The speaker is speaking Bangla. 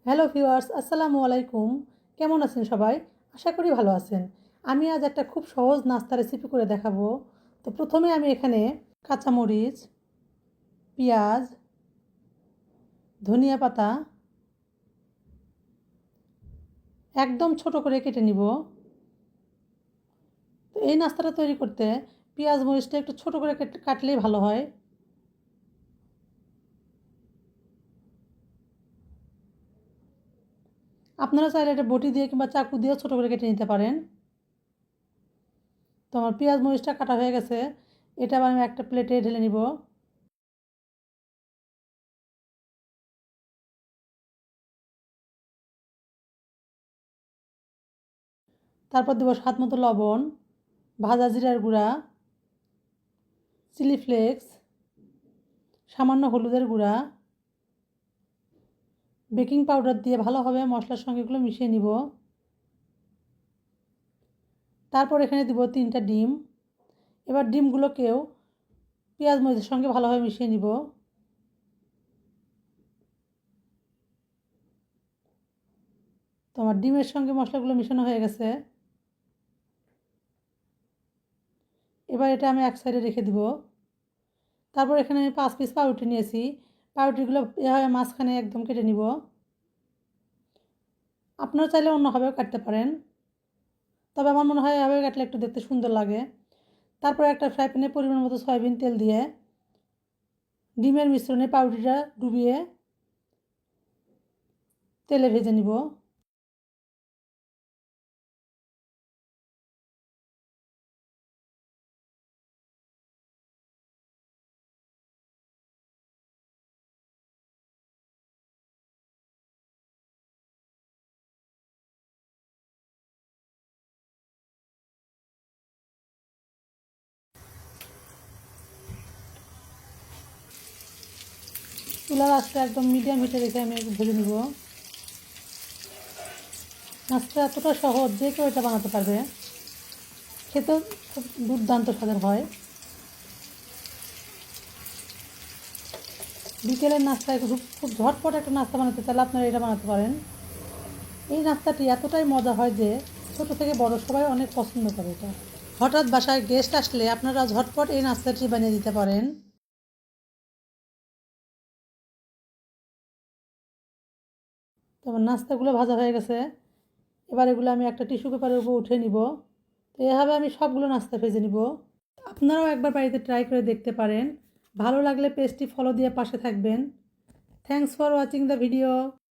হ্যালো ভিউয়ার্স, আসসালামু আলাইকুম। কেমন আছেন সবাই? আশা করি ভালো আছেন। আমি আজ একটা খুব সহজ নাস্তা রেসিপি করে দেখাবো। তো প্রথমে আমি এখানে কাঁচামরিচ, পেঁয়াজ, ধনিয়া পাতা একদম ছোট করে কেটে নিব। তো এই নাস্তাটা তৈরি করতে পেঁয়াজ মরিচটা একটু ছোট করে কাটলেই ভালো হয়। আপনারা চাইলে এটা বটি দিয়ে কিংবা চাকু দিয়েও ছোট করে কেটে নিতে পারেন। তো আমার পেঁয়াজ মরিচটা কাটা হয়ে গেছে, এটা আবার আমি একটা প্লেটে ঢেলে নিব। তারপর দেবো স্বাদ মতো লবণ, ভাজা জিরার গুঁড়া, চিলি ফ্লেক্স, সামান্য হলুদের গুঁড়া, বেকিং পাউডার দিয়ে ভালোভাবে মশলার সঙ্গে এগুলো মিশিয়ে নিব। তারপর এখানে দিব 3টা ডিম। এবার ডিমগুলোকেও পেঁয়াজ মরিচের সঙ্গে ভালোভাবে মিশিয়ে নিব। তো আমার ডিমের সঙ্গে মশলাগুলো মিশানো হয়ে গেছে। এবার এটা আমি এক সাইডে রেখে দিব। তারপর এখানে আমি 5 পিস পাউরুটি নিয়েছি। পাউরুটিগুলো এভাবে মাঝখানে একদম কেটে নিব। আপনারা চাইলে অন্যভাবেও কাটতে পারেন, তবে আমার মনে হয় এভাবে কাটলে একটু দেখতে সুন্দর লাগে। তারপর একটা ফ্রাই প্যানে পরিমাণ মতো সয়াবিন তেল দিয়ে ডিমের মিশ্রণে পাউরুটিটা ডুবিয়ে তেলে ভেজে নিব। চুলার আঁচটা একদম মিডিয়াম হিটে রেখে আমি ভেজে নিব। মাছটা এতটা সহজ যে কেউ এটা বানাতে পারবে, খেতেও খুব দুর্দান্ত স্বাদের হয়। বিকেলের নাস্তায় খুব ঝটপট একটা নাস্তা বানাতে চাইলে আপনারা এটা বানাতে পারেন। এই নাস্তাটি এতটাই মজা হয় যে ছোটো থেকে বড় সবাই অনেক পছন্দ করে এটা। হঠাৎ বাসায় গেস্ট আসলে আপনারা ঝটপট এই নাস্তাটি বানিয়ে দিতে পারেন। তো নাস্তাগুলো ভাজা হয়ে গেছে, এবার এগুলো আমি একটা টিস্যু পেপারের উপর উঠে নিব। তো এভাবে আমি সবগুলো নাস্তা ভেজে নিব। আপনারাও একবার বাড়িতে ট্রাই করে দেখতে পারেন। ভালো লাগলে পেজটি ফলো দিয়ে পাশে থাকবেন। Thanks for watching the video.